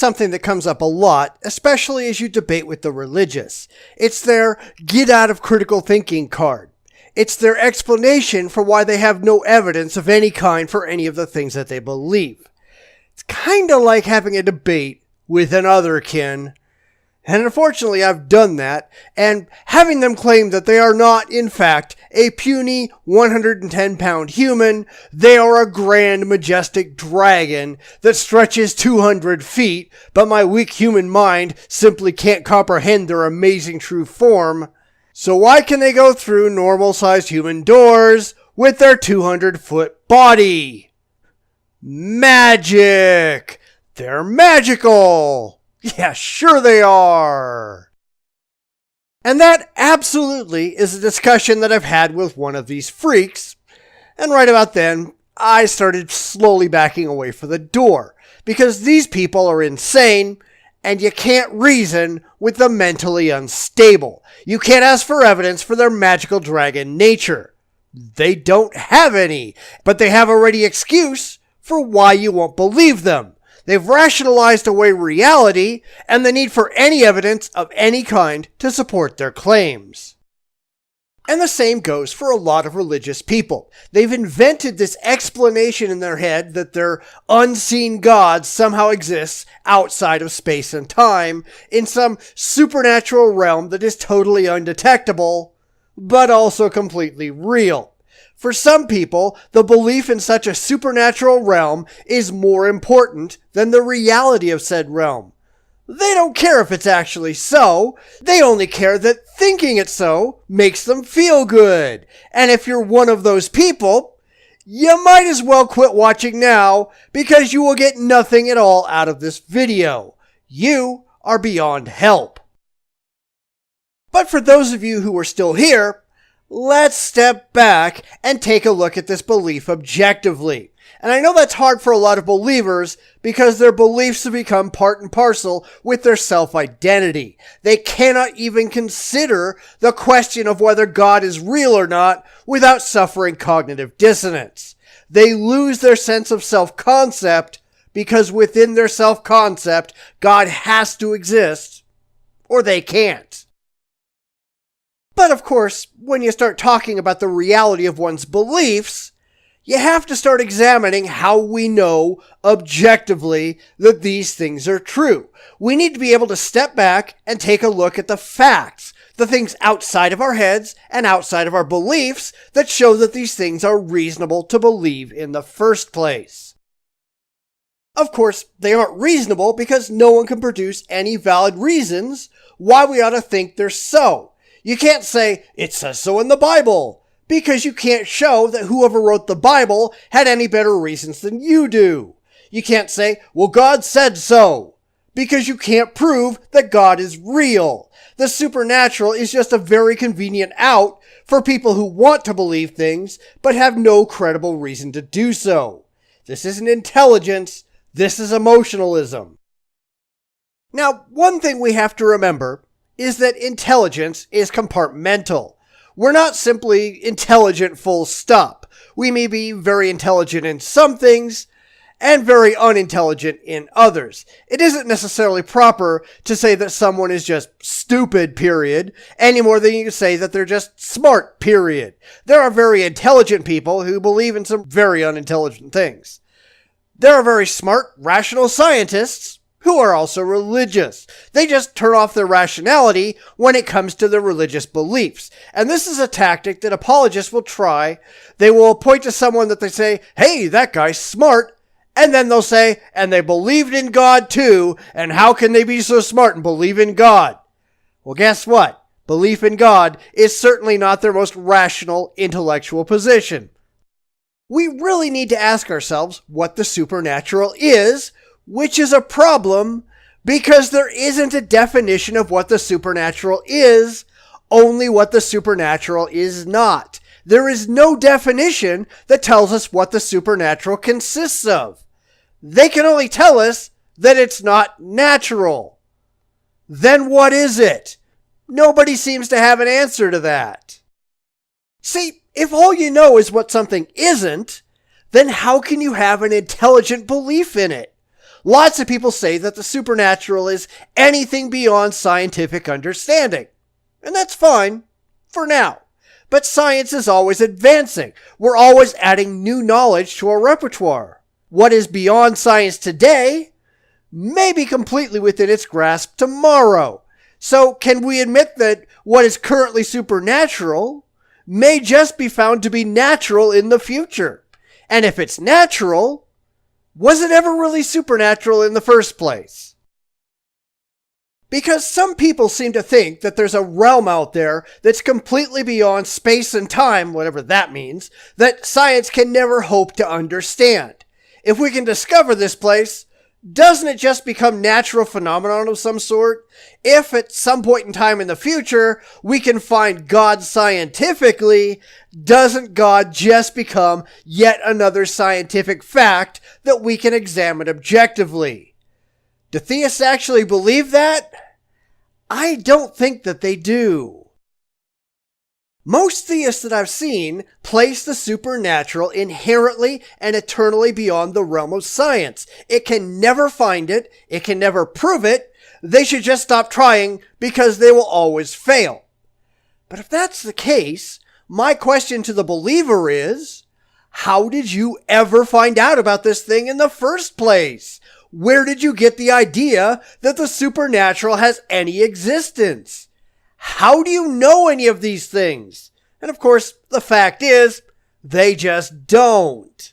something that comes up a lot, especially as you debate with the religious. It's their get out of critical thinking card. It's their explanation for why they have no evidence of any kind for any of the things that they believe. It's kind of like having a debate with an otherkin. And unfortunately, I've done that, and having them claim that they are not, in fact, a puny 110-pound human, they are a grand, majestic dragon that stretches 200 feet, but my weak human mind simply can't comprehend their amazing true form. So why can they go through normal-sized human doors with their 200-foot body? Magic! They're magical! Yeah, sure they are. And that absolutely is a discussion that I've had with one of these freaks. And right about then, I started slowly backing away from the door. Because these people are insane, and you can't reason with the mentally unstable. You can't ask for evidence for their magical dragon nature. They don't have any, but they have a ready excuse for why you won't believe them. They've rationalized away reality and the need for any evidence of any kind to support their claims. And the same goes for a lot of religious people. They've invented this explanation in their head that their unseen God somehow exists outside of space and time in some supernatural realm that is totally undetectable, but also completely real. For some people, the belief in such a supernatural realm is more important than the reality of said realm. They don't care if it's actually so. They only care that thinking it so makes them feel good. And if you're one of those people, you might as well quit watching now because you will get nothing at all out of this video. You are beyond help. But for those of you who are still here, let's step back and take a look at this belief objectively. And I know that's hard for a lot of believers because their beliefs have become part and parcel with their self-identity. They cannot even consider the question of whether God is real or not without suffering cognitive dissonance. They lose their sense of self-concept because within their self-concept, God has to exist or they can't. But of course, when you start talking about the reality of one's beliefs, you have to start examining how we know objectively that these things are true. We need to be able to step back and take a look at the facts, the things outside of our heads and outside of our beliefs that show that these things are reasonable to believe in the first place. Of course, they aren't reasonable because no one can produce any valid reasons why we ought to think they're so. You can't say, it says so in the Bible, because you can't show that whoever wrote the Bible had any better reasons than you do. You can't say, well, God said so, because you can't prove that God is real. The supernatural is just a very convenient out for people who want to believe things, but have no credible reason to do so. This isn't intelligence, this is emotionalism. Now, one thing we have to remember is that intelligence is compartmental. We're not simply intelligent full stop. We may be very intelligent in some things and very unintelligent in others. It isn't necessarily proper to say that someone is just stupid, period, any more than you say that they're just smart, period. There are very intelligent people who believe in some very unintelligent things. There are very smart, rational scientists who are also religious. They just turn off their rationality when it comes to their religious beliefs. And this is a tactic that apologists will try. They will point to someone that they say, hey, that guy's smart. And then they'll say, and they believed in God too, and how can they be so smart and believe in God? Well, guess what? Belief in God is certainly not their most rational intellectual position. We really need to ask ourselves what the supernatural is, which is a problem because there isn't a definition of what the supernatural is, only what the supernatural is not. There is no definition that tells us what the supernatural consists of. They can only tell us that it's not natural. Then what is it? Nobody seems to have an answer to that. See, if all you know is what something isn't, then how can you have an intelligent belief in it? Lots of people say that the supernatural is anything beyond scientific understanding. And that's fine, for now. But science is always advancing. We're always adding new knowledge to our repertoire. What is beyond science today may be completely within its grasp tomorrow. So can we admit that what is currently supernatural may just be found to be natural in the future? And if it's natural, was it ever really supernatural in the first place? Because some people seem to think that there's a realm out there that's completely beyond space and time, whatever that means, that science can never hope to understand. If we can discover this place, doesn't it just become natural phenomenon of some sort? If at some point in time in the future we can find God scientifically, doesn't God just become yet another scientific fact that we can examine objectively? Do theists actually believe that? I don't think that they do. Most theists that I've seen place the supernatural inherently and eternally beyond the realm of science. It can never find it. It can never prove it. They should just stop trying because they will always fail. But if that's the case, my question to the believer is, how did you ever find out about this thing in the first place? Where did you get the idea that the supernatural has any existence? How do you know any of these things? And of course, the fact is, they just don't.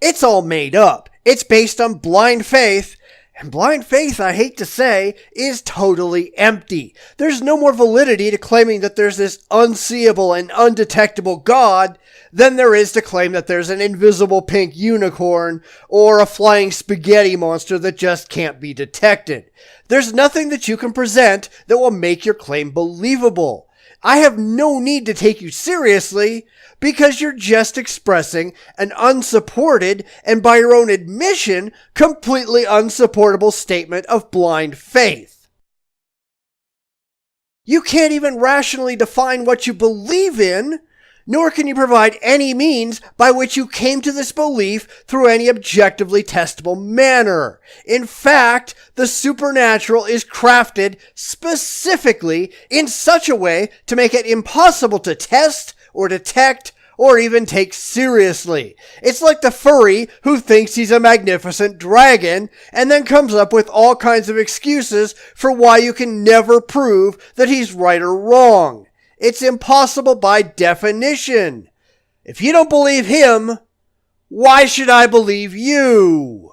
It's all made up. It's based on blind faith. And blind faith, I hate to say, is totally empty. There's no more validity to claiming that there's this unseeable and undetectable God than there is to claim that there's an invisible pink unicorn or a flying spaghetti monster that just can't be detected. There's nothing that you can present that will make your claim believable. I have no need to take you seriously because you're just expressing an unsupported and, by your own admission, completely unsupportable statement of blind faith. You can't even rationally define what you believe in, nor can you provide any means by which you came to this belief through any objectively testable manner. In fact, the supernatural is crafted specifically in such a way to make it impossible to test or detect or even take seriously. It's like the furry who thinks he's a magnificent dragon and then comes up with all kinds of excuses for why you can never prove that he's right or wrong. It's impossible by definition. If you don't believe him, why should I believe you?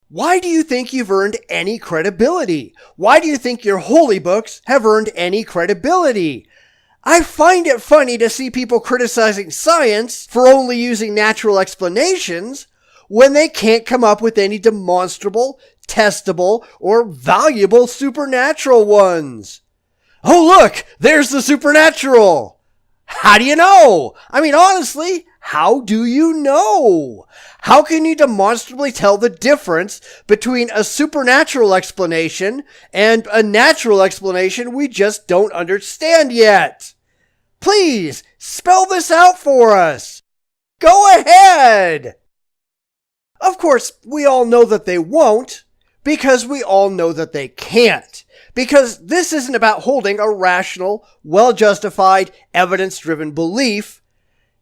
Why do you think you've earned any credibility? Why do you think your holy books have earned any credibility? I find it funny to see people criticizing science for only using natural explanations when they can't come up with any demonstrable, testable, or valuable supernatural ones. Oh look, there's the supernatural! How do you know? I mean, honestly, how do you know? How can you demonstrably tell the difference between a supernatural explanation and a natural explanation we just don't understand yet? Please, spell this out for us. Go ahead! Of course, we all know that they won't, because we all know that they can't. Because this isn't about holding a rational, well-justified, evidence-driven belief.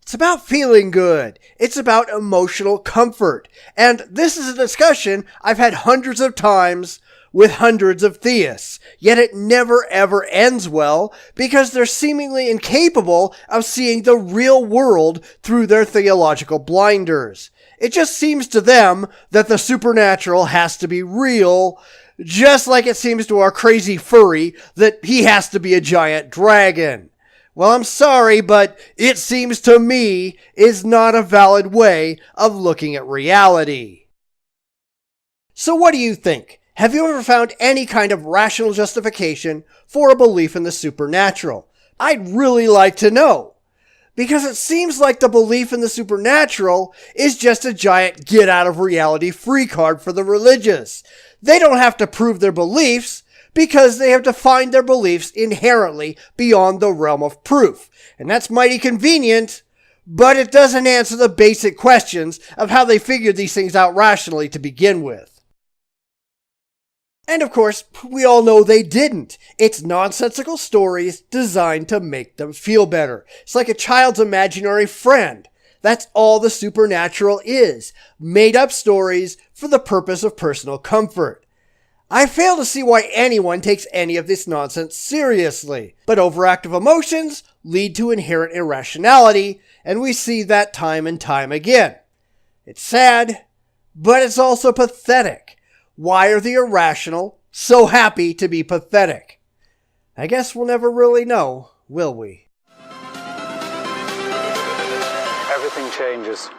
It's about feeling good. It's about emotional comfort. And this is a discussion I've had hundreds of times with hundreds of theists. Yet it never ever ends well because they're seemingly incapable of seeing the real world through their theological blinders. It just seems to them that the supernatural has to be real, just like it seems to our crazy furry that he has to be a giant dragon. Well, I'm sorry, but it seems to me is not a valid way of looking at reality. So what do you think? Have you ever found any kind of rational justification for a belief in the supernatural? I'd really like to know. Because it seems like the belief in the supernatural is just a giant get-out-of-reality free card for the religious. They don't have to prove their beliefs because they have defined their beliefs inherently beyond the realm of proof. And that's mighty convenient but it doesn't answer the basic questions of how they figured these things out rationally to begin with. And of course, we all know they didn't. It's nonsensical stories designed to make them feel better. It's like a child's imaginary friend. That's all the supernatural is. Made up stories for the purpose of personal comfort. I fail to see why anyone takes any of this nonsense seriously. But overactive emotions lead to inherent irrationality, and we see that time and time again. It's sad, but it's also pathetic. Why are the irrational so happy to be pathetic? I guess we'll never really know, will we? Everything changes.